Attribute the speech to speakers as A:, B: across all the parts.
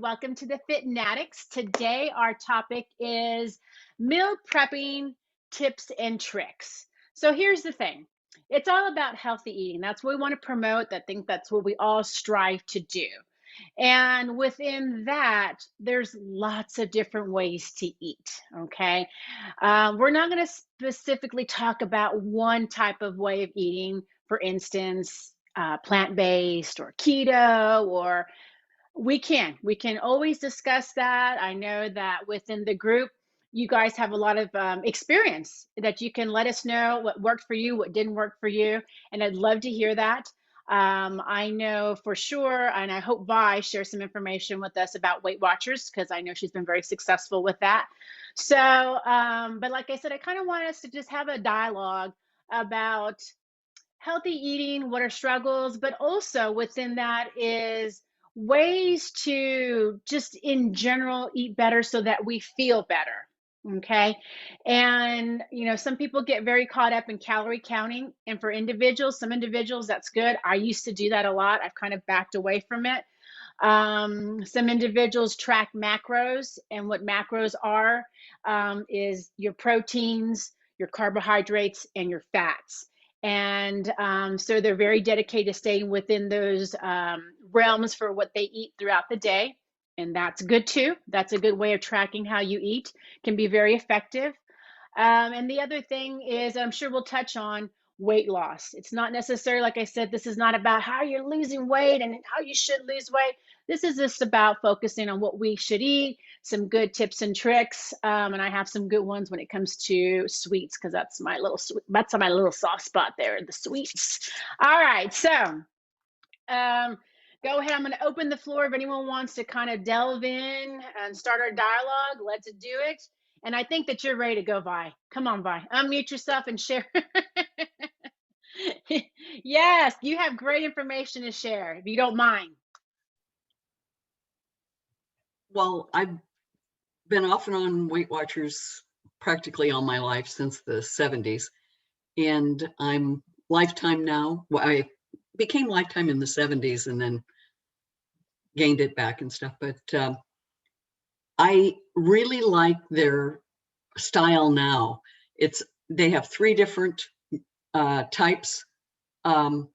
A: Welcome to the FITnatics. Today, our topic is meal prepping tips and tricks. So, here's the thing, it's all about healthy eating. That's what we want to promote. I think that's what we all strive to do. And within that, there's lots of different ways to eat. Okay. We're not going to specifically talk about one type of way of eating, for instance, plant based or keto, or we can always discuss that. I know that within the group, you guys have a lot of experience that you can let us know what worked for you, what didn't work for you, and I'd love to hear that. I know for sure, and I hope Vi shares some information with us about Weight Watchers because I know she's been very successful with that. So, but like I said, I kind of want us to just have a dialogue about healthy eating, what are struggles, but also within that is ways to just in general eat better so that we feel better. Okay. And, some people get very caught up in calorie counting. And for individuals, some individuals, that's good. I used to do that a lot. I've kind of backed away from it. Some individuals track macros, and what macros are is your proteins, your carbohydrates, and your fats. And so they're very dedicated to staying within those realms for what they eat throughout the day. And that's good too. That's a good way of tracking how you eat, can be very effective. And the other thing is, I'm sure we'll touch on weight loss. It's not necessarily, like I said, this is not about how you're losing weight and how you should lose weight. This is just about focusing on what we should eat, some good tips and tricks. And I have some good ones when it comes to sweets, because that's my little soft spot there, the sweets. All right. So go ahead. I'm going to open the floor. If anyone wants to kind of delve in and start our dialogue, let's do it. And I think that you're ready to go, Vi. Come on, Vi. Unmute yourself and share. Yes, you have great information to share, if you don't mind.
B: Well, I've been off and on Weight Watchers practically all my life since the 70s. And I'm lifetime now. Well, I became lifetime in the 70s and then gained it back and stuff. But I really like their style now. They have three different types. One,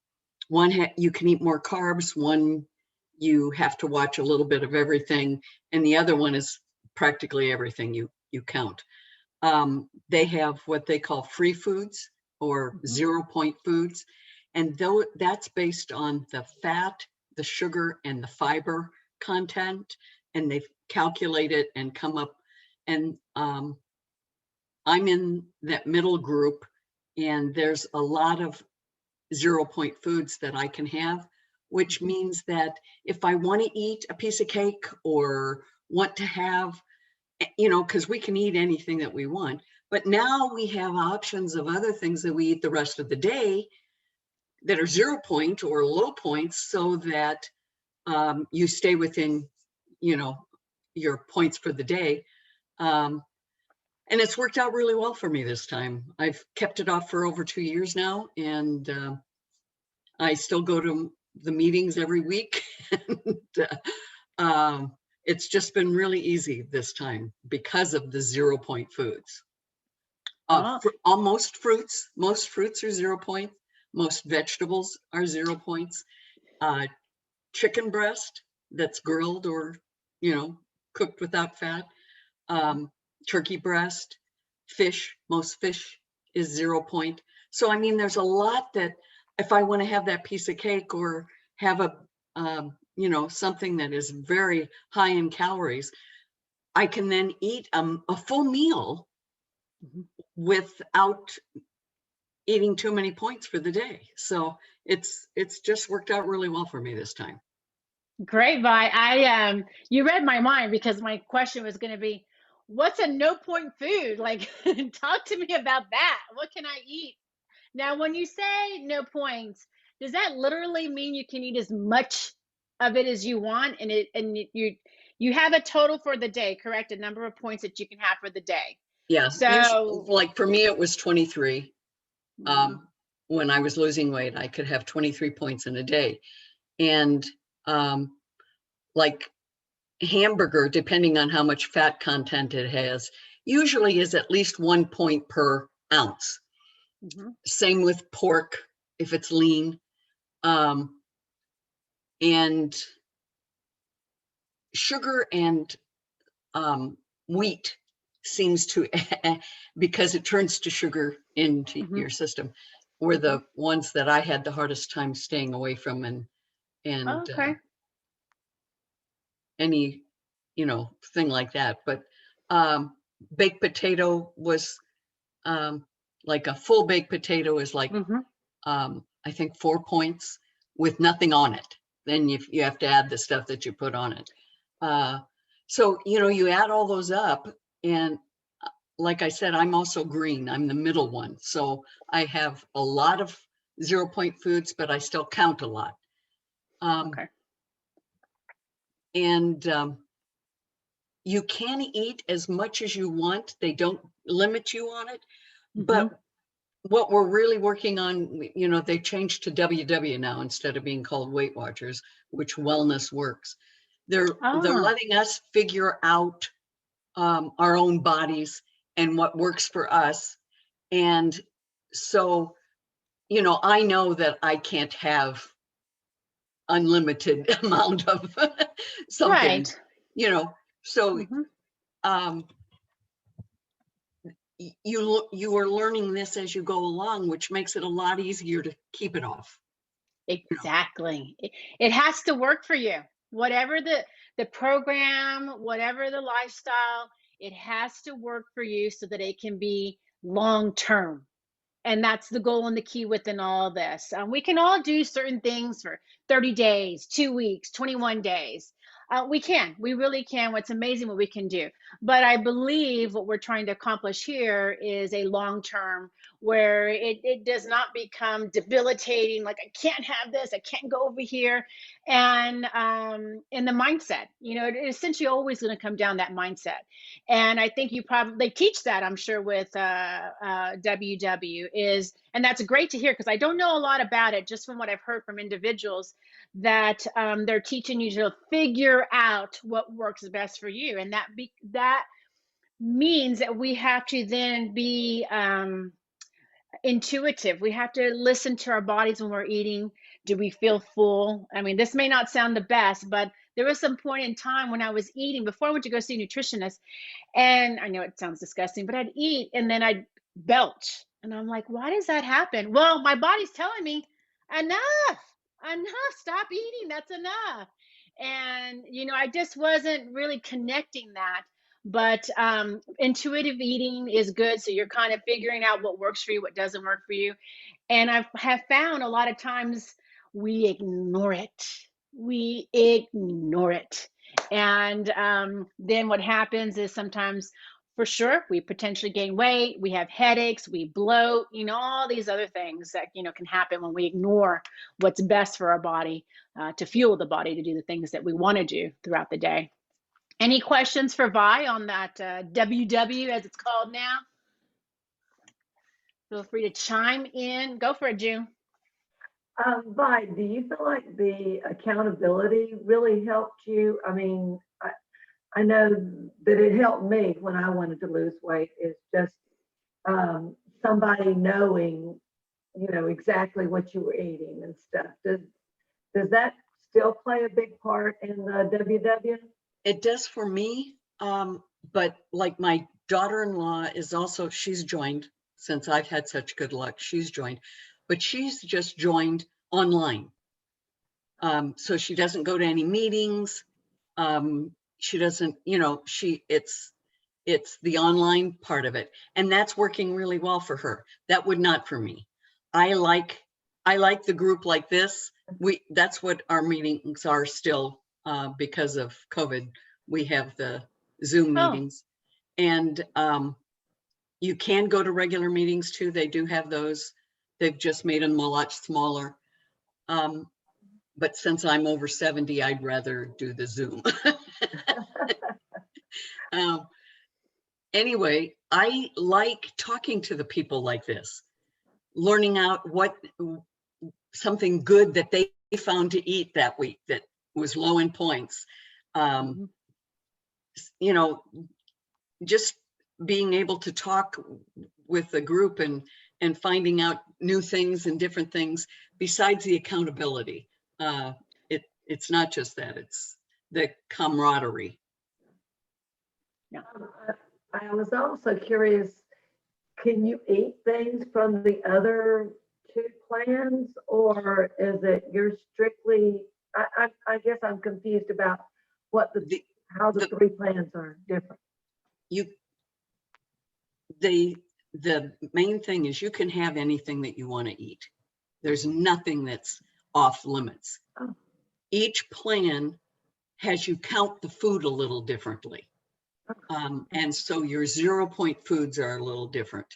B: you can eat more carbs. One, you have to watch a little bit of everything. And the other one is practically everything you count. They have what they call free foods or 0-point foods. And though that's based on the fat, the sugar, and the fiber content, and they've calculated and come up. And I'm in that middle group, and there's a lot of 0-point foods that I can have, which means that if I want to eat a piece of cake or want to have, because we can eat anything that we want, but now we have options of other things that we eat the rest of the day that are 0-point or low points, so that you stay within, your points for the day. And it's worked out really well for me this time. I've kept it off for over 2 years now, and I still go to the meetings every week. And it's just been really easy this time because of the 0-point foods. Most fruits are 0-point. Most vegetables are 0 points. Chicken breast that's grilled or, cooked without fat. Turkey breast, fish, most fish is 0-point. So, there's a lot that if I want to have that piece of cake or have something that is very high in calories, I can then eat a full meal without eating too many points for the day. So it's just worked out really well for me this time.
A: Great, Vi. You read my mind, because my question was going to be, what's a no-point food? Like, talk to me about that. What can I eat? Now, when you say no points, does that literally mean you can eat as much of it as you want, and you have a total for the day, correct? A number of points that you can have for the day.
B: Yeah.
A: So,
B: usually, like for me, it was 23. When I was losing weight, I could have 23 points in a day, and like hamburger, depending on how much fat content it has, usually is at least 1 point per ounce.
A: Mm-hmm.
B: Same with pork, if it's lean. And sugar and wheat seems to, because it turns to sugar into
A: Mm-hmm.
B: your system, were the ones that I had the hardest time staying away from, and
A: Okay.
B: any, thing like that. But baked potato was, like a full baked potato is like,
A: Mm-hmm.
B: I think 4 points with nothing on it. Then you have to add the stuff that you put on it. So, you add all those up, and like I said, I'm also green. I'm the middle one. So I have a lot of 0 point foods, but I still count a lot.
A: Okay.
B: And you can eat as much as you want. They don't limit you on it.
A: Mm-hmm.
B: But what we're really working on, they changed to WW now instead of being called Weight Watchers, which Wellness Works. They're letting us figure out our own bodies and what works for us. And so, I know that I can't have unlimited amount of something,
A: Right.
B: so
A: Mm-hmm.
B: you are learning this as you go along, which makes it a lot easier to keep it off.
A: Exactly. It has to work for you. Whatever the program, whatever the lifestyle, it has to work for you so that it can be long term. And that's the goal and the key within all this. We can all do certain things for 30 days, 2 weeks, 21 days. We really can. What's amazing what we can do. But I believe what we're trying to accomplish here is a long term where it does not become debilitating. Like, I can't have this, I can't go over here. And in the mindset, it essentially always going to come down that mindset. And I think you probably teach that, I'm sure, with WW is, and that's great to hear because I don't know a lot about it, just from what I've heard from individuals that they're teaching you to figure out what works best for you, and that means that we have to then be intuitive. We have to listen to our bodies when we're eating. Do we feel full? I mean, this may not sound the best, but there was some point in time when I was eating before I went to go see a nutritionist, and I know it sounds disgusting, but I'd eat and then I'd belch. And I'm like, why does that happen? Well, my body's telling me, enough, enough, stop eating. That's enough. And, I just wasn't really connecting that. But intuitive eating is good. So you're kind of figuring out what works for you, what doesn't work for you. And I have found a lot of times we ignore it. We ignore it. And then what happens is sometimes, for sure, we potentially gain weight, we have headaches, we bloat, all these other things that, can happen when we ignore what's best for our body, to fuel the body to do the things that we want to do throughout the day. Any questions for Vi on that WW, as it's called now? Feel free to chime in. Go for it, June.
C: Vi, do you feel like the accountability really helped you? I mean, I know that it helped me when I wanted to lose weight. It's just somebody knowing, exactly what you were eating and stuff. Does that still play a big part in the WW?
B: It does for me, but like my daughter-in-law is also, she's joined since I've had such good luck. She's joined, but she's just joined online. So she doesn't go to any meetings. She doesn't, it's the online part of it, and that's working really well for her. That would not for me. I like the group like this. That's what our meetings are still, because of COVID. We have the Zoom meetings, and you can go to regular meetings too. They do have those. They've just made them a lot smaller. But since I'm over 70, I'd rather do the Zoom. Anyway, I like talking to the people like this, learning out what something good that they found to eat that week that was low in points. you know, just being able to talk with the group and finding out new things and different things besides the accountability. It's not just that, it's the camaraderie.
A: Yeah.
C: I was also curious, can you eat things from the other two plans, or is it you're strictly, I guess I'm confused about what how the three plans are different.
B: The main thing is you can have anything that you want to eat. There's nothing that's off limits.
C: Oh.
B: Each plan has you count the food a little differently. And so your 0-point foods are a little different.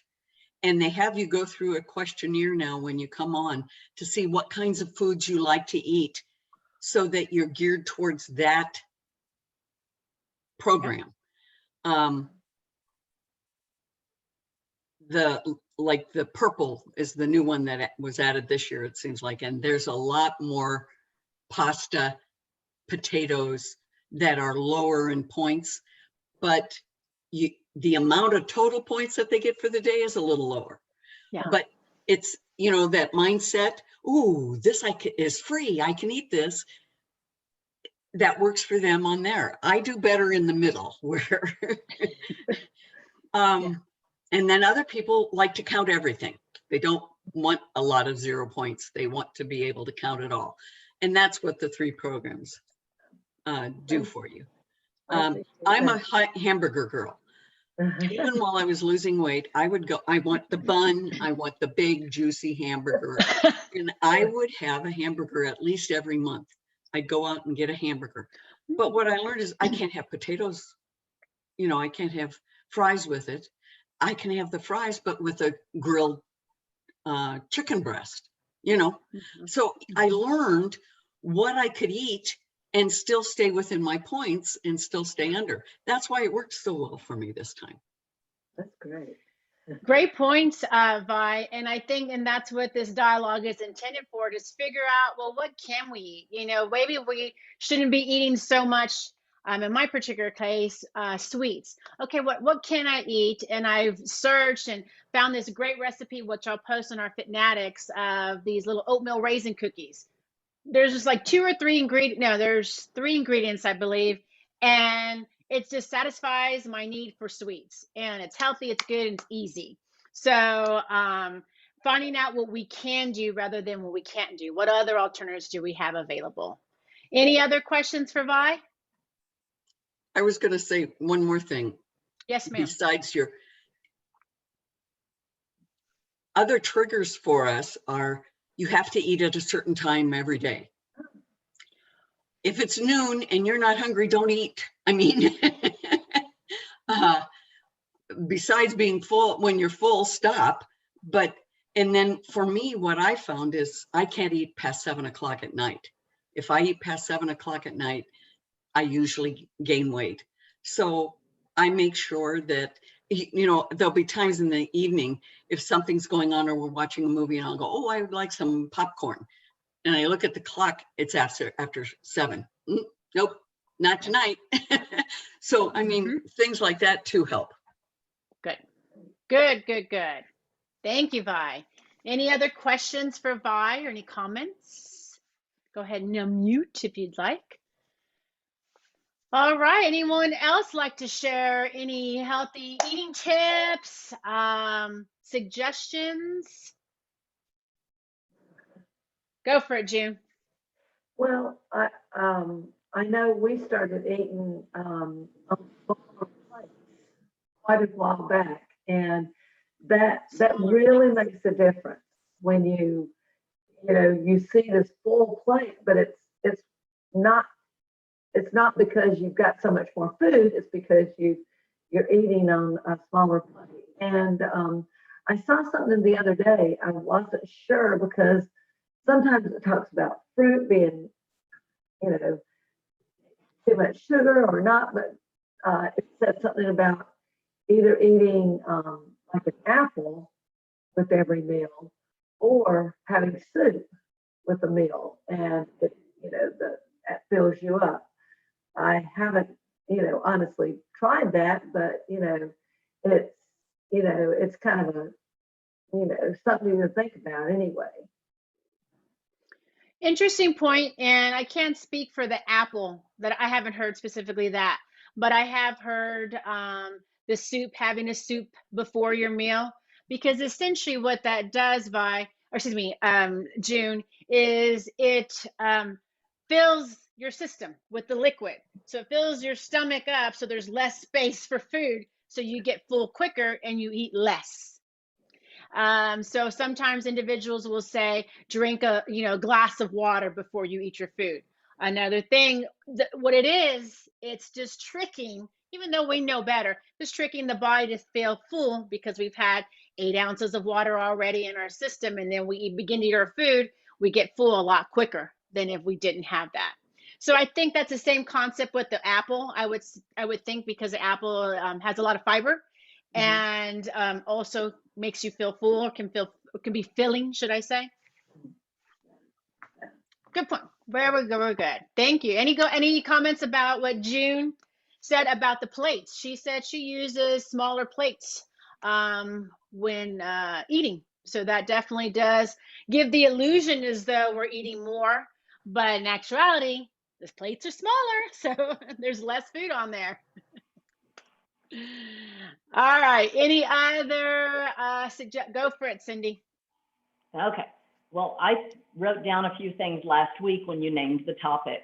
B: And they have you go through a questionnaire now when you come on to see what kinds of foods you like to eat so that you're geared towards that program. The purple is the new one that was added this year, it seems like, and there's a lot more pasta, potatoes that are lower in points, but the amount of total points that they get for the day is a little lower.
A: Yeah.
B: But it's, you know, that mindset, ooh, this is free, I can eat this. That works for them on there. I do better in the middle where and then other people like to count everything. They don't want a lot of 0 points. They want to be able to count it all. And that's what the three programs do for you. I'm a hamburger girl. Even while I was losing weight, I would go, I want the bun, I want the big juicy hamburger. And I would have a hamburger at least every month. I'd go out and get a hamburger. But what I learned is I can't have potatoes. You know, I can't have fries with it. I can have the fries, but with a grilled chicken breast, you know. So I learned what I could eat and still stay within my points and still stay under. That's why it worked so well for me this time.
C: That's great.
A: Great points, Vi. And I think, and that's what this dialogue is intended for, to figure out, well, what can we eat? You know, maybe we shouldn't be eating so much, in my particular case, sweets. Okay, what can I eat? And I've searched and found this great recipe, which I'll post on our FITnatics, of these little oatmeal raisin cookies. There's just like 2 or 3 ingredients. No, there's 3 ingredients, I believe. And it just satisfies my need for sweets, and it's healthy, it's good, and it's easy. So finding out what we can do rather than what we can't do. What other alternatives do we have available? Any other questions for Vi?
B: I was going to say one more thing.
A: Yes, ma'am.
B: Besides your other triggers for us are, you have to eat at a certain time every day. If it's noon and you're not hungry, don't eat. I mean, besides being full, when you're full, stop. But, and then for me, what I found is I can't eat past 7 o'clock at night. If I eat past 7 o'clock at night, I usually gain weight. So I make sure that, you know, there'll be times in the evening, if something's going on or we're watching a movie and I'll go, oh, I would like some popcorn. And I look at the clock, it's after 7. Nope, not tonight. So, I mean, things like that too help.
A: Good, good, good, good. Thank you, Vi. Any other questions for Vi or any comments? Go ahead and unmute if you'd like. All right, anyone else like to share any healthy eating tips, suggestions? Go for it, June.
C: Well, I know we started eating quite a while back, and that really makes a difference when you see this full plate, but it's not because you've got so much more food. It's because you're eating on a smaller plate. And I saw something the other day. I wasn't sure because sometimes it talks about fruit being, too much sugar or not, but it said something about either eating like an apple with every meal or having soup with a meal, and it, that fills you up. I haven't honestly tried that, but, it's, it's kind of a, something to think about anyway.
A: Interesting point, and I can't speak for the apple, that I haven't heard specifically that, but I have heard the soup, having a soup before your meal, because essentially what that does, June, is it fills your system with the liquid. So it fills your stomach up, so there's less space for food, so you get full quicker and you eat less. So sometimes individuals will say, drink a glass of water before you eat your food. Another thing, what it is, it's just tricking, even though we know better, just tricking the body to feel full because we've had 8 ounces of water already in our system, and then we begin to eat our food, we get full a lot quicker than if we didn't have that. So I think that's the same concept with the apple. I would think, because the apple has a lot of fiber, and also makes you feel full, or can be filling, should I say? Good point. Very good. Thank you. Any comments about what June said about the plates? She said she uses smaller plates when eating. So that definitely does give the illusion as though we're eating more, but in actuality, the plates are smaller, so there's less food on there. All right. Any other go for it, Cindy.
D: Okay. Well, I wrote down a few things last week when you named the topic,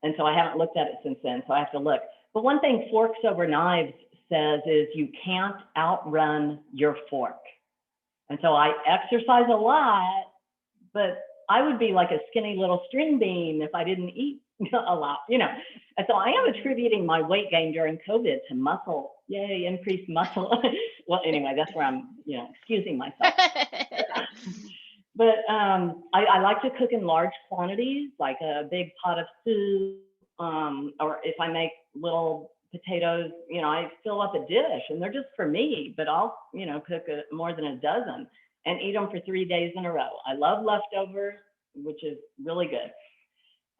D: and so I haven't looked at it since then, so I have to look. But one thing Forks Over Knives says is you can't outrun your fork. And so I exercise a lot, but I would be like a skinny little string bean if I didn't eat a lot, And so I am attributing my weight gain during COVID to muscle. Yay, increased muscle. Well, anyway, that's where I'm, excusing myself. But I like to cook in large quantities, like a big pot of soup, or if I make little potatoes, I fill up a dish, and they're just for me, but I'll, cook more than a dozen and eat them for 3 days in a row. I love leftovers, which is really good.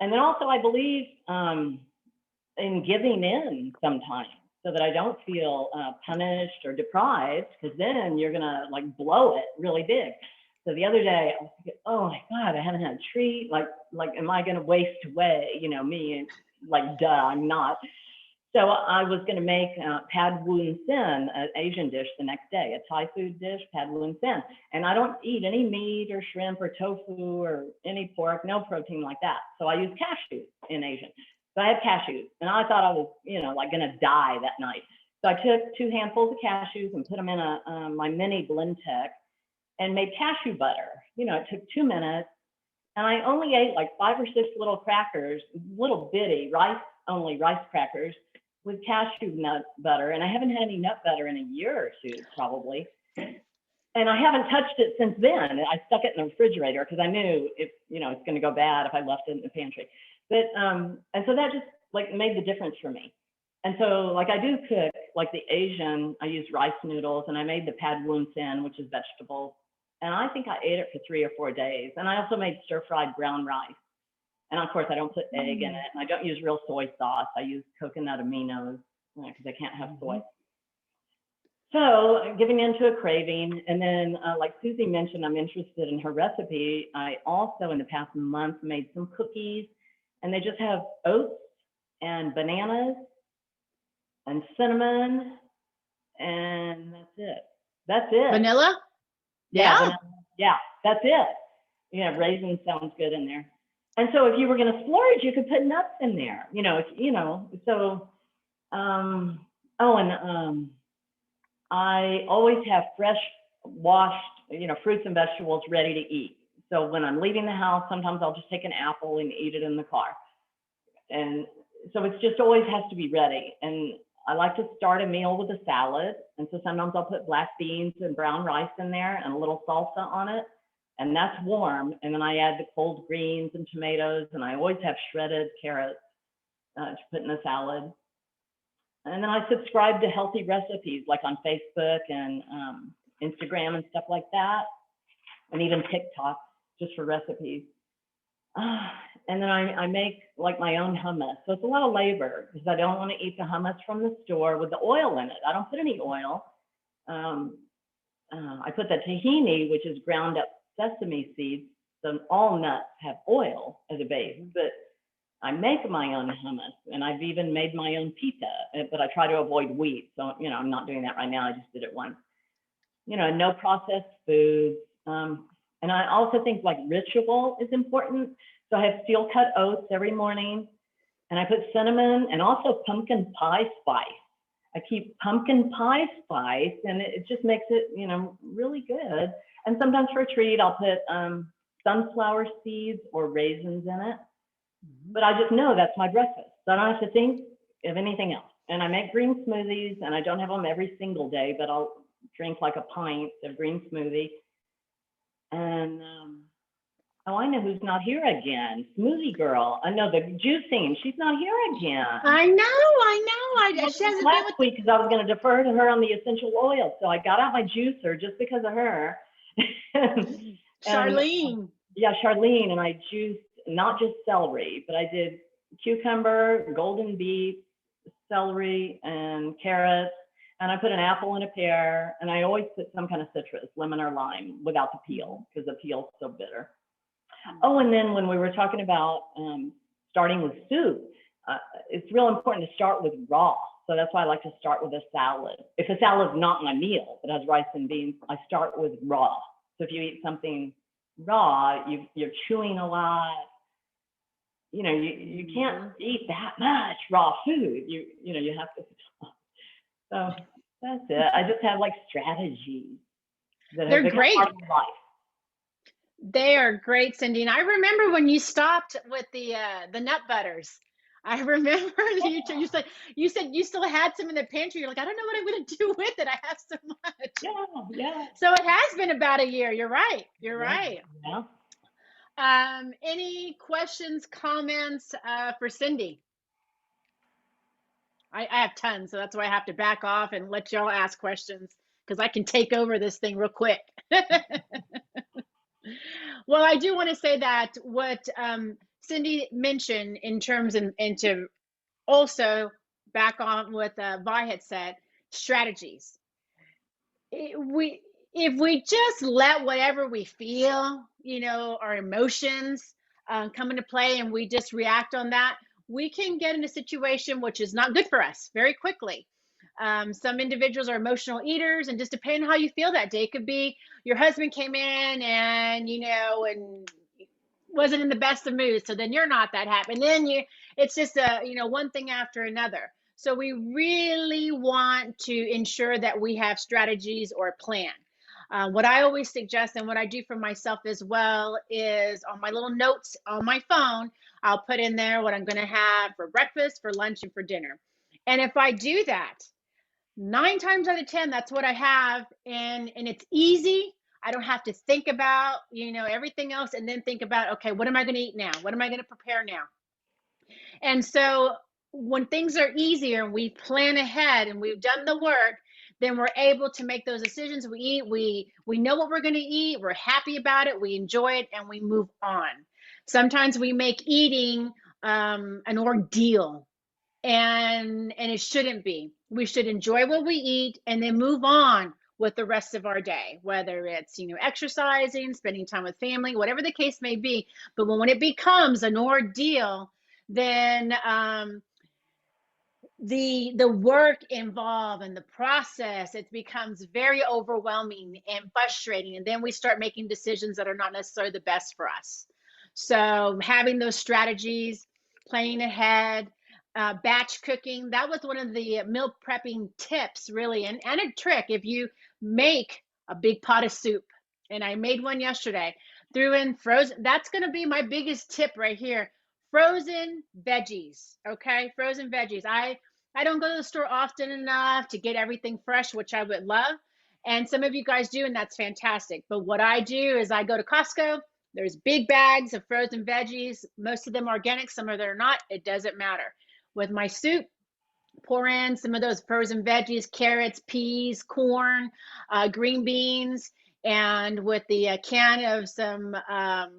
D: And then also I believe in giving in sometimes, so that I don't feel punished or deprived, because then you're gonna like blow it really big. So the other day I was thinking, oh my God, I haven't had a treat. Like, am I gonna waste away? Me, and like, duh, I'm not. So I was gonna make pad woon sen, an Asian dish, the next day, a Thai food dish, pad woon sen. And I don't eat any meat or shrimp or tofu or any pork, no protein like that. So I use cashews in Asian. So I had cashews, and I thought I was, like gonna die that night. So I took 2 handfuls of cashews and put them in my mini Blendtec and made cashew butter. It took 2 minutes, and I only ate like 5 or 6 little crackers, little bitty rice crackers with cashew nut butter. And I haven't had any nut butter in a year or 2, probably. And I haven't touched it since then. I stuck it in the refrigerator because I knew it's going to go bad if I left it in the pantry. But and so that just like made the difference for me. And so like I do cook like the Asian, I use rice noodles, and I made the pad woon sen, which is vegetables. And I think I ate it for 3 or 4 days. And I also made stir-fried brown rice. And of course I don't put egg in it. And I don't use real soy sauce. I use coconut aminos because I can't have soy. So giving into a craving. And then like Susie mentioned, I'm interested in her recipe. I also in the past month made some cookies, and they just have oats and bananas and cinnamon, and that's it. That's it.
A: Vanilla?
D: Yeah. Vanilla. Yeah, that's it. Raisins sounds good in there. And so if you were going to splurge, you could put nuts in there, so, I always have fresh washed, fruits and vegetables ready to eat. So when I'm leaving the house, sometimes I'll just take an apple and eat it in the car. And so it's just always has to be ready. And I like to start a meal with a salad. And so sometimes I'll put black beans and brown rice in there and a little salsa on it. And that's warm. And then I add the cold greens and tomatoes. And I always have shredded carrots to put in the salad. And then I subscribe to healthy recipes like on Facebook and Instagram and stuff like that. And even TikTok just for recipes. And then I make like my own hummus. So it's a lot of labor because I don't want to eat the hummus from the store with the oil in it. I don't put any oil. I put the tahini, which is ground up sesame seeds. So all nuts have oil as a base, but I make my own hummus, and I've even made my own pita, but I try to avoid wheat. So, you know, I'm not doing that right now. I just did it once. You know, no processed foods. And I also think like ritual is important. So I have steel cut oats every morning, and I put cinnamon and also pumpkin pie spice. I keep pumpkin pie spice, and it just makes it, you know, really good. And sometimes for a treat, I'll put sunflower seeds or raisins in it. But I just know that's my breakfast. So I don't have to think of anything else. And I make green smoothies, and I don't have them every single day, but I'll drink like a pint of green smoothie. And oh, I know who's not here again. Smoothie girl. I know the juicing. She's not here again.
A: I know. She hasn't been
D: last
A: with
D: week because I was going to defer to her on the essential oil. So I got out my juicer just because of her.
A: Charlene.
D: Yeah, Charlene. And I juiced not just celery, but I did cucumber, golden beet, celery, and carrots. And I put an apple and a pear. And I always put some kind of citrus, lemon or lime, without the peel because the peel's so bitter. Oh, and then when we were talking about starting with soup, it's real important to start with raw. So that's why I like to start with a salad. If a salad is not my meal, it has rice and beans, I start with raw. So if you eat something raw, you're chewing a lot. You know, you can't eat that much raw food. You know, you have to. So that's it. I just have like strategies that
A: They're
D: have become
A: great.
D: part of my life.
A: They are great, Cindy. And I remember when you stopped with the nut butters. I remember you said you still had some in the pantry. You're like, I don't know what I'm going to do with it. I have so much.
D: Yeah.
A: So it has been about a year. You're right. You're right.
D: Yeah.
A: Any questions, comments for Cindy? I have tons, so that's why I have to back off and let y'all ask questions because I can take over this thing real quick. Well, I do want to say that what Cindy mentioned in terms and to also back on what Vi had said, strategies. If we just let whatever we feel, you know, our emotions come into play and we just react on that, we can get in a situation which is not good for us very quickly. Some individuals are emotional eaters, and just depending on how you feel that day, it could be your husband came in and, you know, and wasn't in the best of moods. So then you're not that happy. And then it's just one thing after another. So we really want to ensure that we have strategies or a plan. What I always suggest and what I do for myself as well is on my little notes on my phone, I'll put in there what I'm going to have for breakfast, for lunch, and for dinner. And if I do that, 9 times out of 10, that's what I have. And it's easy. I don't have to think about, you know, everything else and then think about, okay, what am I going to eat now? What am I going to prepare now? And so when things are easier and we plan ahead and we've done the work, then we're able to make those decisions. We eat, we know what we're going to eat. We're happy about it. We enjoy it and we move on. Sometimes we make eating an ordeal. And it shouldn't be. We should enjoy what we eat and then move on with the rest of our day, whether it's, you know, exercising, spending time with family, whatever the case may be. But when it becomes an ordeal, then the work involved and the process, it becomes very overwhelming and frustrating. And then we start making decisions that are not necessarily the best for us. So having those strategies, planning ahead, batch cooking, that was one of the meal prepping tips, really, and a trick. If you make a big pot of soup, and I made one yesterday, threw in frozen, that's going to be my biggest tip right here. Frozen veggies, okay? Frozen veggies. I don't go to the store often enough to get everything fresh, which I would love. And some of you guys do, and that's fantastic. But what I do is I go to Costco. There's big bags of frozen veggies. Most of them organic, some of them are not. It doesn't matter. With my soup, pour in some of those frozen veggies, carrots, peas, corn, green beans, and with the can of some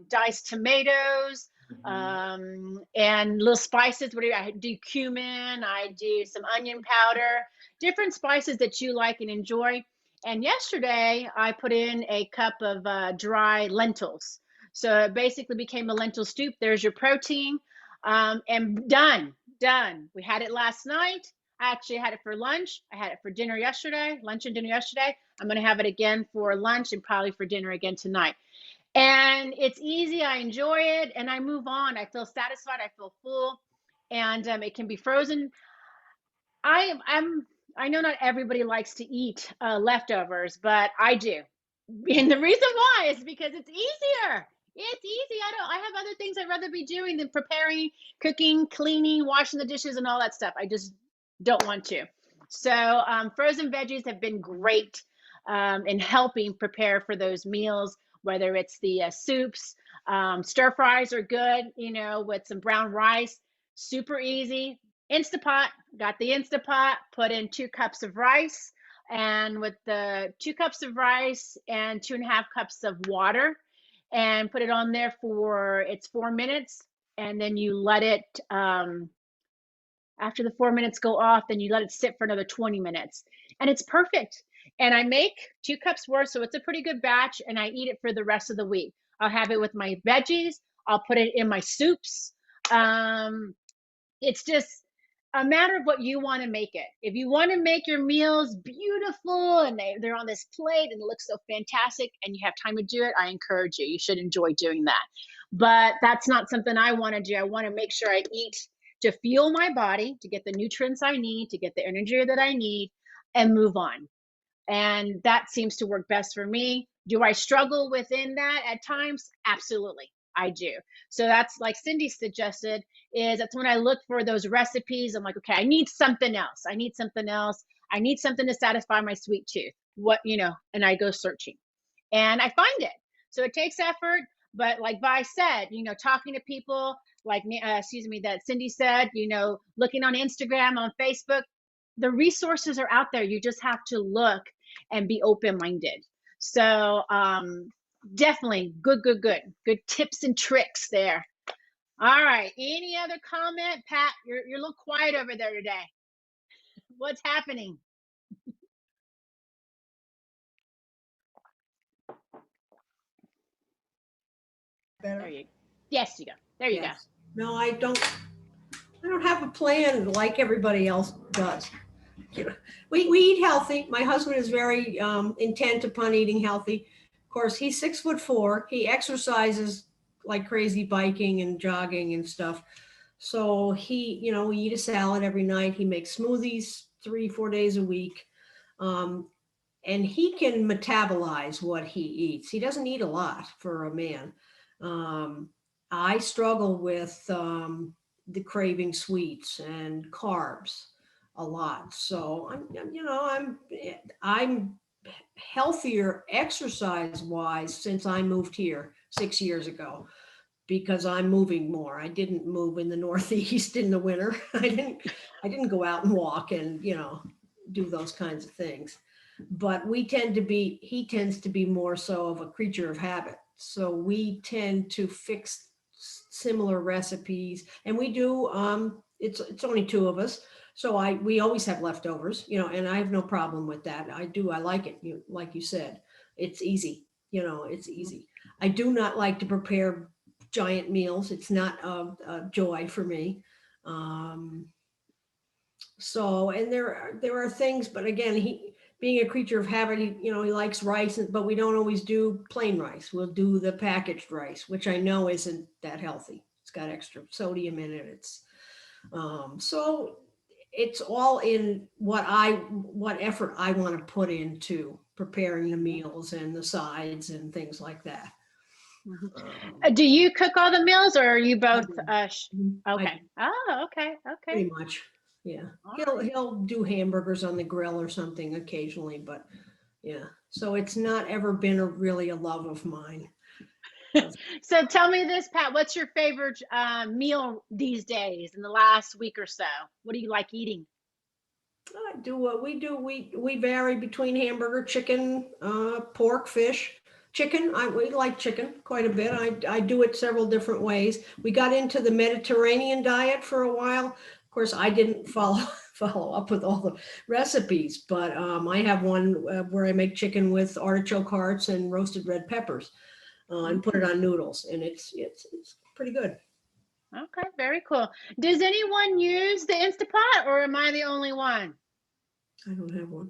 A: diced tomatoes, and little spices. I do cumin, I do some onion powder, different spices that you like and enjoy. And yesterday I put in a cup of dry lentils. So it basically became a lentil stew. There's your protein, and done. We had it last night. I actually had it for lunch. I had it for dinner yesterday, lunch and dinner yesterday. I'm going to have it again for lunch and probably for dinner again tonight. And it's easy. I enjoy it and I move on. I feel satisfied. I feel full, and it can be frozen. I know not everybody likes to eat leftovers, but I do. And the reason why is because it's easier. It's easy. I have other things I'd rather be doing than preparing, cooking, cleaning, washing the dishes and all that stuff. I just don't want to. So frozen veggies have been great in helping prepare for those meals, whether it's the soups, stir fries are good, with some brown rice, super easy. Instapot, got the Instapot, put in 2 cups of rice, and with the 2 cups of rice and 2.5 cups of water, and put it on there for it's 4 minutes, and then you let it after the 4 minutes go off, then you let it sit for another 20 minutes, and it's perfect. And I make 2 cups worth, so it's a pretty good batch, and I eat it for the rest of the week. I'll have it with my veggies. I'll put it in my soups. It's just a matter of what you want to make it. If you want to make your meals beautiful and they're on this plate and it looks so fantastic and you have time to do it, I encourage you. You should enjoy doing that. But that's not something I want to do. I want to make sure I eat to fuel my body, to get the nutrients I need, to get the energy that I need, and move on. And that seems to work best for me. Do I struggle within that at times? Absolutely, I do. So that's like Cindy suggested, is that's when I look for those recipes. I'm like, okay, I need something else. I need something else. I need something to satisfy my sweet tooth. And I go searching and I find it. So it takes effort, but like Vi said, talking to people like, that Cindy said, looking on Instagram, on Facebook, the resources are out there. You just have to look and be open-minded. So definitely good tips and tricks there. All right, any other comment? Pat, you're a little quiet over there today. What's happening?
E: Better.
A: There you yes you go there you
E: Yes. No, I don't have a plan like everybody else does. We eat healthy. My husband is very intent upon eating healthy. Of course, he's 6'4". He exercises like crazy, biking and jogging and stuff. So we eat a salad every night. He makes smoothies 3-4 days a week. And he can metabolize what he eats. He doesn't eat a lot for a man. I struggle with the craving sweets and carbs a lot. So I'm healthier exercise wise since I moved here 6 years ago, because I'm moving more. I didn't move in the Northeast in the winter. I didn't go out and walk and do those kinds of things. But he tends to be more so of a creature of habit. So we tend to fix similar recipes, and we do. It's only 2 of us, so we always have leftovers, and I have no problem with that. I like it. Like you said, it's easy. It's easy. I do not like to prepare giant meals. It's not a joy for me. So, and there are things, but again, being a creature of habit, he likes rice, but we don't always do plain rice. We'll do the packaged rice, which I know isn't that healthy. It's got extra sodium in it. So it's all in what effort I want to put into preparing the meals and the sides and things like that.
A: Do you cook all the meals, or are you both? Okay. Okay.
E: Pretty much. Yeah. He'll do hamburgers on the grill or something occasionally, but yeah. So it's not ever been really a love of mine.
A: So tell me this, Pat, what's your favorite meal these days in the last week or so? What do you like eating?
E: I do what we do. We vary between hamburger, chicken, pork, fish. chicken. We like chicken quite a bit. I do it several different ways. We got into the Mediterranean diet for a while. Of course, I didn't follow up with all the recipes, but I have one where I make chicken with artichoke hearts and roasted red peppers and put it on noodles, and it's pretty good.
A: Okay, very cool. Does anyone use the Instapot, or am I the only one?
E: I don't have one.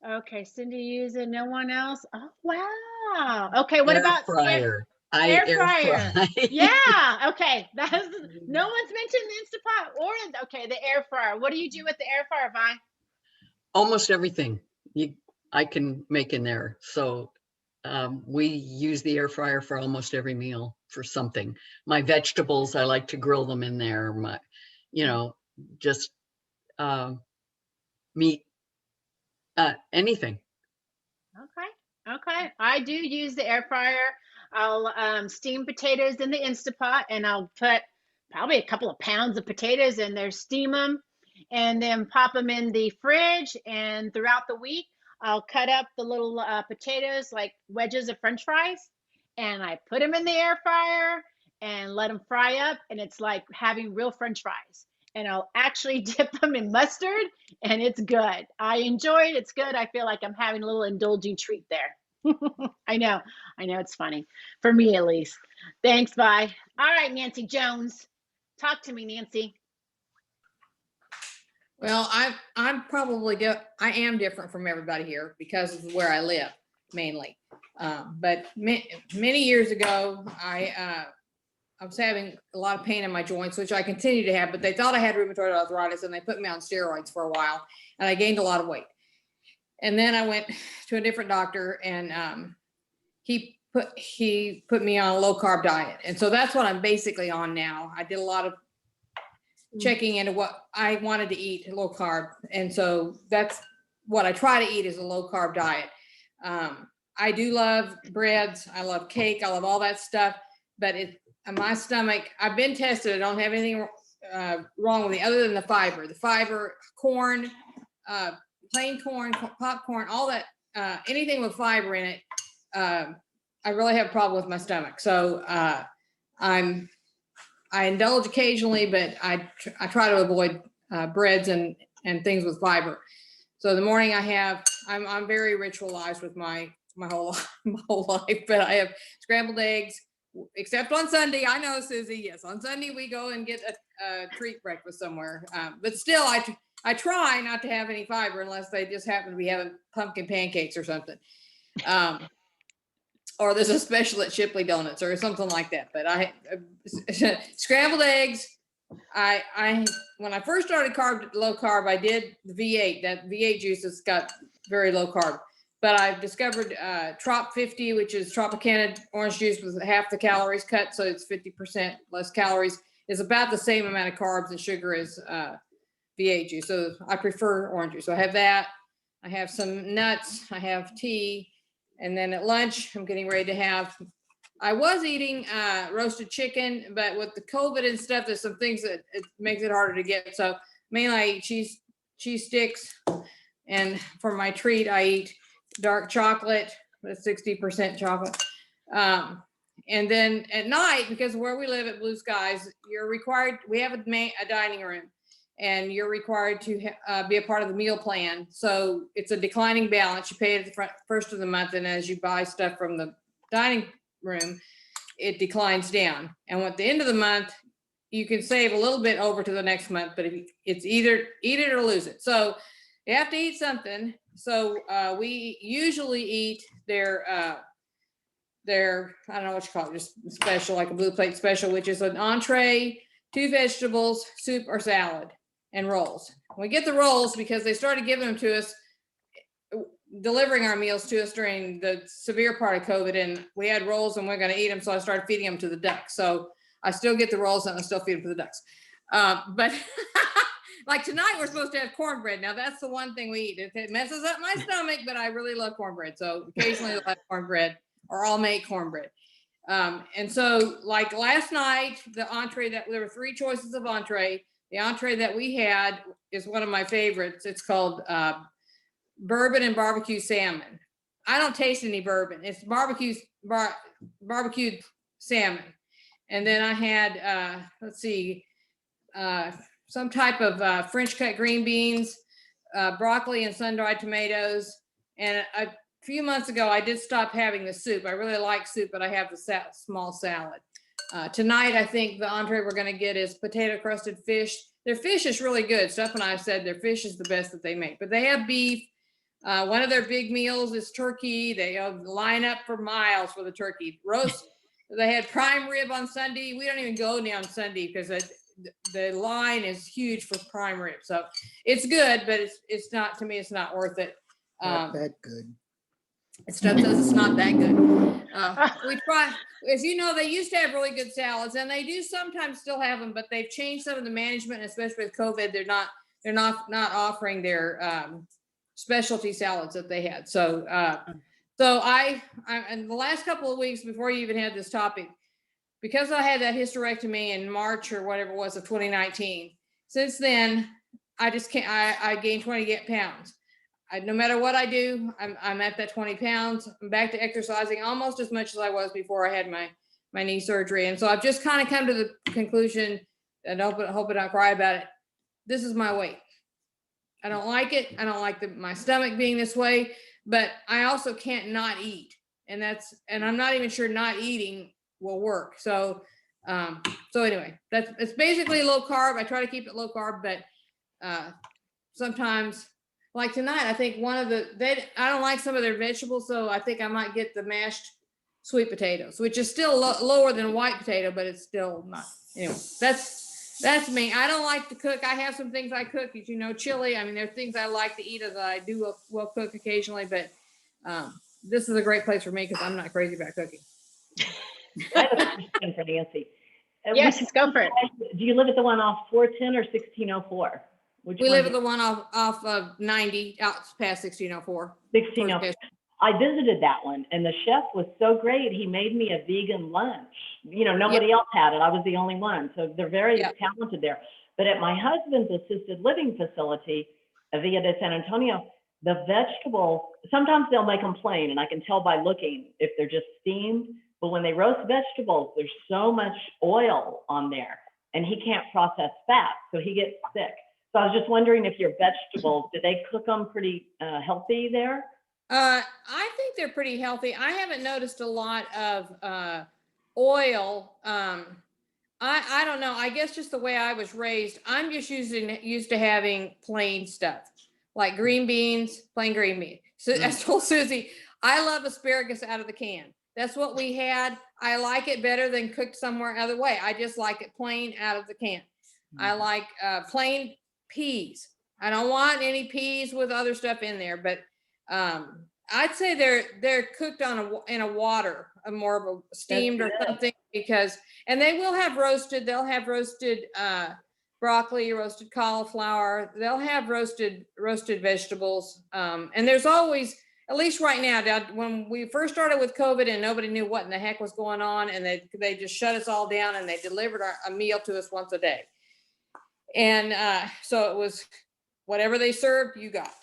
A: Okay, Cindy uses it. No one else. Oh wow. Okay, what about
B: fryer?
A: air fryer?
B: fry.
A: Yeah. Okay, that's no one's mentioned the Instapot or okay the air fryer. What do you do with the air fryer, Vi?
B: Almost everything I can make in there. So we use the air fryer for almost every meal for something. My vegetables, I like to grill them in there. My, just meat, anything.
A: Okay. I do use the air fryer. I'll steam potatoes in the Instapot, and I'll put probably a couple of pounds of potatoes in there, steam them, and then pop them in the fridge. And throughout the week, I'll cut up the little potatoes like wedges of French fries, and I put them in the air fryer and let them fry up. And it's like having real French fries. And I'll actually dip them in mustard, and it's good. I enjoy it. It's good. I feel like I'm having a little indulging treat there. I know it's funny for me at least. Thanks, bye. All right, Nancy Jones, talk to me, Nancy.
F: Well, I'm probably I am different from everybody here because of where I live mainly. But many years ago, I was having a lot of pain in my joints, which I continue to have, but they thought I had rheumatoid arthritis and they put me on steroids for a while, and I gained a lot of weight. And then I went to a different doctor, and he put me on a low carb diet. And so that's what I'm basically on now. I did a lot of checking into what I wanted to eat, low carb. And so that's what I try to eat, is a low carb diet. I do love breads. I love cake. I love all that stuff, but my stomach, I've been tested. I don't have anything wrong with me other than the fiber, corn, plain corn, popcorn, all that, anything with fiber in it. I really have a problem with my stomach. So I indulge occasionally, but I try to avoid breads and things with fiber. So the morning I'm very ritualized with my whole life, but I have scrambled eggs, except on Sunday. I know, Susie, yes, on Sunday we go and get a treat breakfast somewhere. But still, I try not to have any fiber unless they just happen to be having pumpkin pancakes or something. Or there's a special at Shipley Donuts or something like that. But scrambled eggs. When I first started low carb, I did the V8. That V8 juice has got very low carb. But I've discovered Trop 50, which is Tropicana orange juice with half the calories cut, so it's 50% less calories. It's about the same amount of carbs and sugar as V8 juice. So I prefer orange juice. So I have that. I have some nuts. I have tea. And then at lunch, I'm getting ready to have, I was eating roasted chicken, but with the COVID and stuff, there's some things that it makes it harder to get. So mainly I eat cheese sticks. And for my treat, I eat dark chocolate, with 60% chocolate. And then at night, because where we live at Blue Skies, you're required, we have a dining room, and you're required to be a part of the meal plan. So it's a declining balance. You pay at the first of the month, and as you buy stuff from the dining room, it declines down. And at the end of the month, you can save a little bit over to the next month, but it's either eat it or lose it. So you have to eat something. So we usually eat their I don't know what you call it, just special, like a blue plate special, which is an entree, 2 vegetables, soup or salad, and rolls. We get the rolls because they started giving them to us, delivering our meals to us during the severe part of COVID, and we had rolls and we're going to eat them. So I started feeding them to the ducks. So I still get the rolls and I still feed them to the ducks. But like tonight, we're supposed to have cornbread. Now that's the one thing we eat. It messes up my stomach, but I really love cornbread. So occasionally I'll have cornbread, or I'll make cornbread. And so like last night, the entree there were 3 choices of entree. The entree that we had is one of my favorites. It's called bourbon and barbecue salmon. I don't taste any bourbon. It's barbecued salmon. And then I had, let's see, some type of French cut green beans, broccoli and sun-dried tomatoes. And a few months ago, I did stop having the soup. I really like soup, but I have the small salad. Tonight, I think the entree we're going to get is potato crusted fish. Their fish is really good. Steph and I said their fish is the best that they make, but they have beef. One of their big meals is turkey. They line up for miles for the turkey roast. They had prime rib on Sunday. We don't even go now on Sunday because the line is huge for prime rib. So it's good, but it's not, to me, it's not worth it.
G: Not that good.
F: Stuff says it's not that good. We try, as you know, they used to have really good salads, and they do sometimes still have them, but they've changed some of the management, especially with COVID. They're not offering their specialty salads that they had. So I in the last couple of weeks before you even had this topic, because I had that hysterectomy in March or whatever it was of 2019. Since then, I just can't. I gained 20 pounds. No matter what I do, I'm at that 20 pounds. I'm back to exercising almost as much as I was before I had my knee surgery. And so I've just kind of come to the conclusion, and hope I don't cry about it. This is my weight. I don't like it. I don't like my stomach being this way, but I also can't not eat. And I'm not even sure not eating will work. So anyway, it's basically low carb. I try to keep it low carb, but sometimes, like tonight, I think I don't like some of their vegetables, so I think I might get the mashed sweet potatoes, which is still lower than white potato, but it's still not. Anyway, that's me. I don't like to cook. I have some things I cook, as you know, chili. I mean, there are things I like to eat as I do will cook occasionally, but this is a great place for me because I'm not crazy about cooking.
D: I have a question for Nancy.
A: Yes, go for it.
D: Do you live at the one off 410 or 1604?
F: We live at the one off of 90, out past 1604.
D: 1604. I visited that one, and the chef was so great. He made me a vegan lunch. You know, nobody else had it. I was the only one. So they're very talented there. But at my husband's assisted living facility, Villa de San Antonio, the vegetables, sometimes they'll make them plain, and I can tell by looking if they're just steamed. But when they roast vegetables, there's so much oil on there, and he can't process fat, so he gets sick. So I was just wondering if your vegetables, do they cook them pretty healthy there?
F: I think they're pretty healthy. I haven't noticed a lot of oil. I don't know. I guess just the way I was raised, I'm just used to having plain stuff, like green beans, plain green beans. So I told Susie, I love asparagus out of the can. That's what we had. I like it better than cooked somewhere other way. I just like it plain out of the can. I like plain peas. I don't want any peas with other stuff in there, but I'd say they're cooked in a water, more of a steamed or something, and they will have roasted. They'll have roasted broccoli, roasted cauliflower. They'll have roasted vegetables. And there's always, at least right now, when we first started with COVID and nobody knew what in the heck was going on, and they just shut us all down, and they delivered a meal to us once a day. And so it was whatever they served, you got.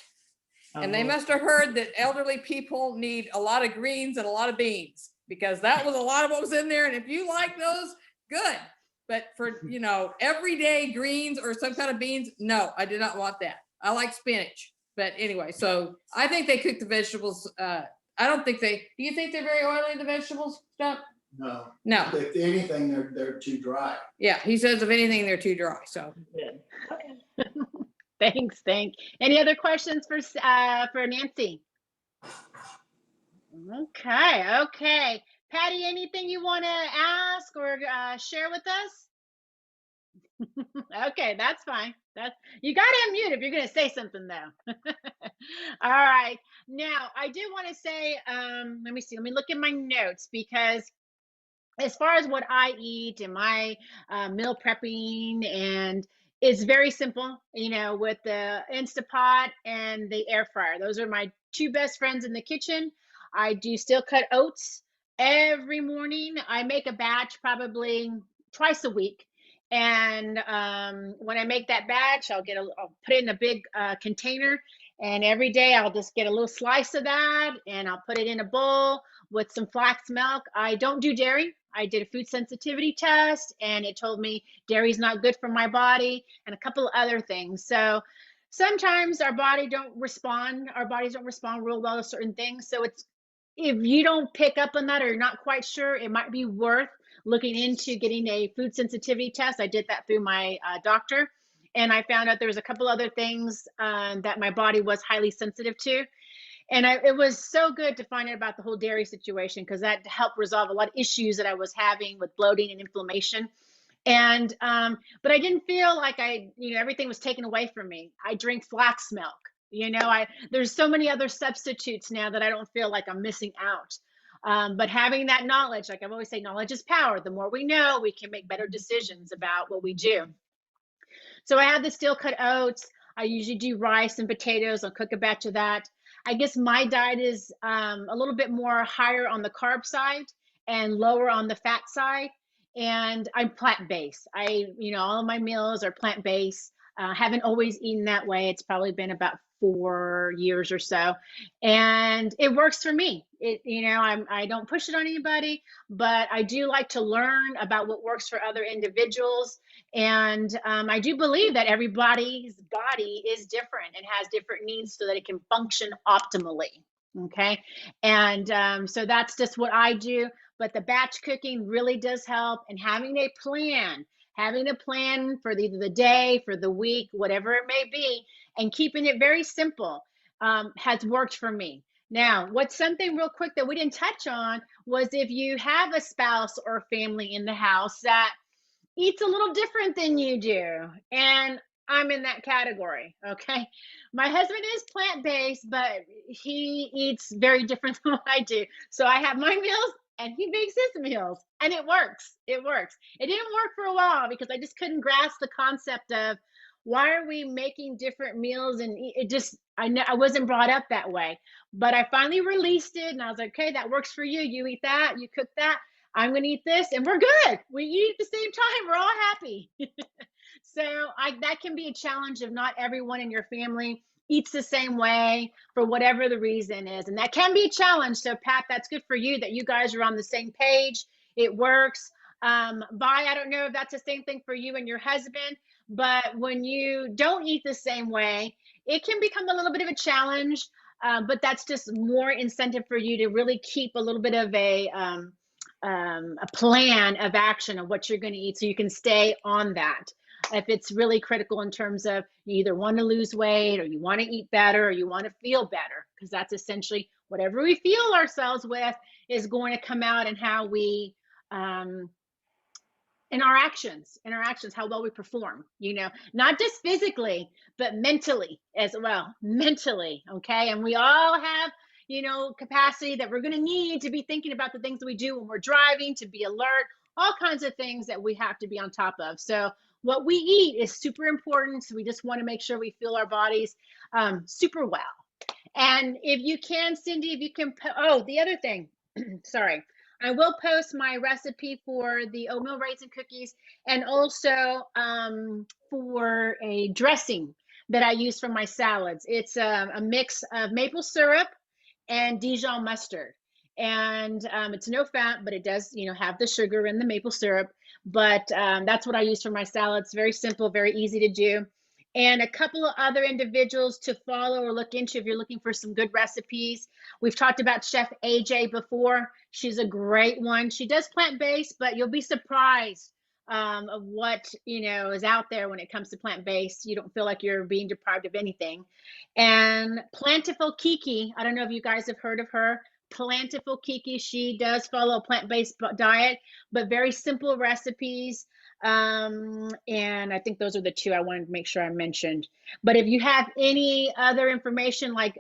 F: And they must have heard that elderly people need a lot of greens and a lot of beans, because that was a lot of what was in there. And if you like those, good. But for, everyday greens or some kind of beans, no, I did not want that. I like spinach. But anyway, so I think they cook the vegetables. I don't think do you think they're very oily, the vegetables stuff?
G: No.
F: No.
G: If anything, they're too dry.
F: Yeah, he says if anything, they're too dry. So
D: Good. Okay.
A: Thanks. Any other questions for Nancy? Okay. Patty, anything you want to ask or share with us? Okay, that's fine. You got to unmute if you're going to say something, though. All right. Now, I do want to say, let me see. Let me look at my notes, because as far as what I eat and my meal prepping, and it's very simple, with the Instapot and the air fryer. Those are my two best friends in the kitchen. I do still cut oats every morning. I make a batch probably twice a week. And when I make that batch, I'll put it in a big container, And every day I'll just get a little slice of that and I'll put it in a bowl with some flax milk. I don't do dairy. I did a food sensitivity test and it told me dairy is not good for my body and a couple of other things. So sometimes our bodies don't respond real well to certain things. So it's, if you don't pick up on that or you're not quite sure, it might be worth looking into getting a food sensitivity test. I did that through my doctor, and I found out there was a couple other things that my body was highly sensitive to. And it was so good to find out about the whole dairy situation, because that helped resolve a lot of issues that I was having with bloating and inflammation. And but I didn't feel like everything was taken away from me. I drink flax milk. There's so many other substitutes now that I don't feel like I'm missing out. But having that knowledge, like I've always say, knowledge is power. The more we know, we can make better decisions about what we do. So I have the steel cut oats. I usually do rice and potatoes. I'll cook a batch of that. I guess my diet is a little bit more higher on the carb side and lower on the fat side. And I'm plant-based. All of my meals are plant-based. Haven't always eaten that way. It's probably been about 4 years or so, and it works for me. I don't push it on anybody, but I do like to learn about what works for other individuals. And I do believe that everybody's body is different and has different needs so that it can function optimally. Okay. And so that's just what I do. But the batch cooking really does help, and having a plan for either the day, for the week, whatever it may be, and keeping it very simple has worked for me. Now, what's something real quick that we didn't touch on was if you have a spouse or family in the house that eats a little different than you do. And I'm in that category. Okay. My husband is plant-based, but he eats very different than what I do. So I have my meals and he makes his meals, and it works. It works. It didn't work for a while because I just couldn't grasp the concept of why are we making different meals, and I wasn't brought up that way. But I finally released it, and I was like, okay, that works for you. You eat that, you cook that. I'm going to eat this, and we're good. We eat at the same time. We're all happy. So that can be a challenge if not everyone in your family eats the same way for whatever the reason is. And that can be a challenge. So Pat, that's good for you that you guys are on the same page. It works. I don't know if that's the same thing for you and your husband, but when you don't eat the same way, it can become a little bit of a challenge. But that's just more incentive for you to really keep a little bit of a plan of action of what you're going to eat so you can stay on that. If it's really critical in terms of you either want to lose weight or you want to eat better or you want to feel better, because that's essentially whatever we fuel ourselves with is going to come out in how we in our actions, how well we perform, not just physically, but mentally as well. Mentally, okay? And we all have capacity that we're going to need to be thinking about the things that we do when we're driving, to be alert, all kinds of things that we have to be on top of. So what we eat is super important. So we just want to make sure we fuel our bodies super well. And if you can, Cindy, the other thing, sorry, I will post my recipe for the oatmeal raisin cookies, and also for a dressing that I use for my salads. It's a mix of maple syrup and Dijon mustard. And it's no fat, but it does, have the sugar and the maple syrup. But that's what I use for my salads. Very simple, very easy to do. And a couple of other individuals to follow or look into if you're looking for some good recipes. We've talked about Chef AJ before. She's a great one. She does plant-based, but you'll be surprised of what is out there when it comes to plant-based. You don't feel like you're being deprived of anything. And Plantiful Kiki, I don't know if you guys have heard of her. Plantiful Kiki, she does follow a plant-based diet, but very simple recipes. And I think those are the two I wanted to make sure I mentioned. But if you have any other information like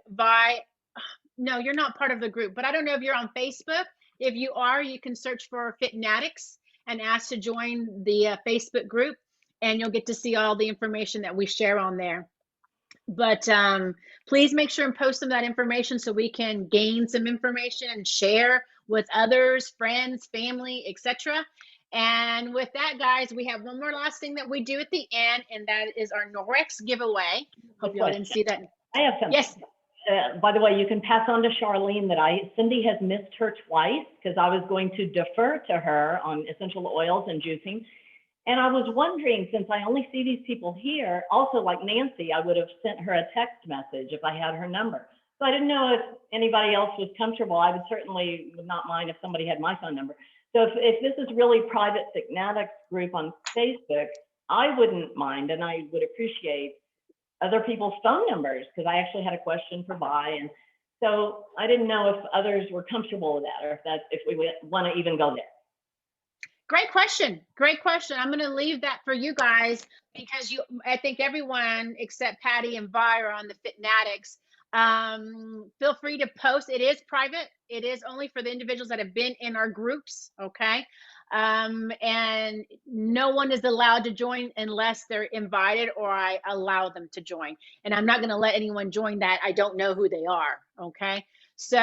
A: no, you're not part of the group, but I don't know if you're on Facebook. If you are, you can search for FITnatics and ask to join the Facebook group, and you'll get to see all the information that we share on there. But please make sure and post some of that information so we can gain some information and share with others, friends, family, etc. And with that, guys, we have one more last thing that we do at the end, and that is our Norwex giveaway. Hope y'all didn't see that.
D: I have something.
A: Yes.
D: By the way, you can pass on to Charlene that Cindy has missed her twice because I was going to defer to her on essential oils and juicing. And I was wondering, since I only see these people here, also like Nancy, I would have sent her a text message if I had her number. So I didn't know if anybody else was comfortable. I would certainly not mind if somebody had my phone number. So if this is really private FITnatics group on Facebook, I wouldn't mind, and I would appreciate other people's phone numbers because I actually had a question for Vi, and so I didn't know if others were comfortable with that, or if we want to even go there.
A: Great question. Great question. I'm going to leave that for you guys because I think everyone except Patty and Vi are on the FITnatics. Feel free to post. It is private. It is only for the individuals that have been in our groups. Okay. And no one is allowed to join unless they're invited or I allow them to join. And I'm not going to let anyone join that I don't know who they are. Okay. So,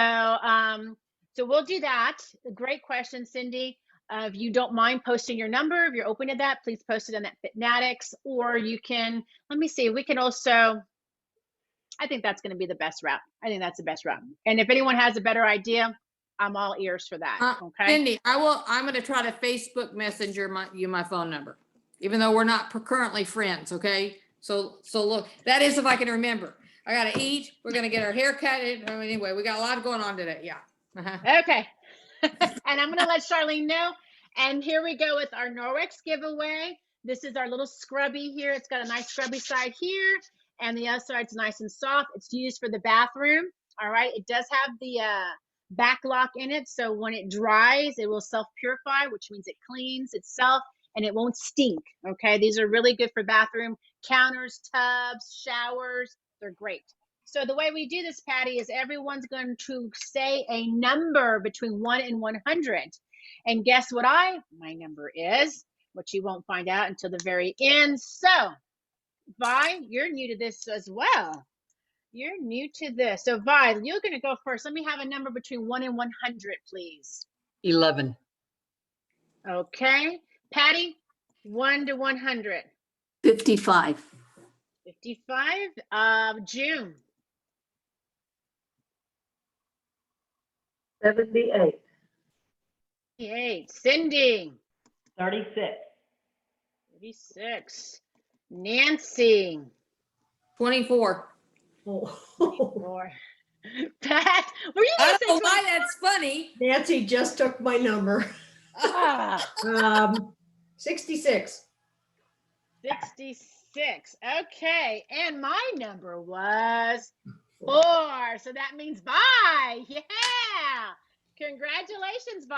A: so we'll do that. Great question, Cindy. If you don't mind posting your number, if you're open to that, please post it on that FITnatics, or you can, let me see, we can also, I think that's going to be the best route. I think that's the best route. And if anyone has a better idea, I'm all ears for that. Okay.
F: Cindy, I'm going to try to Facebook Messenger my phone number, even though we're not currently friends. Okay. So look, that is if I can remember. I got to eat. We're going to get our hair cut. Anyway, we got a lot going on today. Yeah.
A: Okay. And I'm going to let Charlene know. And here we go with our Norwex giveaway. This is our little scrubby here. It's got a nice scrubby side here. And the other side's nice and soft. It's used for the bathroom. All right. It does have the back lock in it. So when it dries, it will self-purify, which means it cleans itself and it won't stink. Okay. These are really good for bathroom counters, tubs, showers. They're great. So the way we do this, Patty, is everyone's going to say a number between 1 and 100. And guess what my number is, which you won't find out until the very end. So, Vi, you're new to this as well. You're new to this. So, Vi, you're going to go first. Let me have a number between 1 and 100, please.
B: 11.
A: Okay. Patty, 1 to 100.
H: 55.
A: 55. June.
C: 78.
A: 58. Cindy.
D: 36.
A: 36. Nancy.
F: 24.
E: Oh.
A: 24. Pat, were you
F: I
A: going to
F: don't know
A: say
F: why that's funny.
E: Nancy just took my number.
A: Ah,
E: 66.
A: 66. Okay. And my number was 4. So that means bye. Yeah. Congratulations, Vi.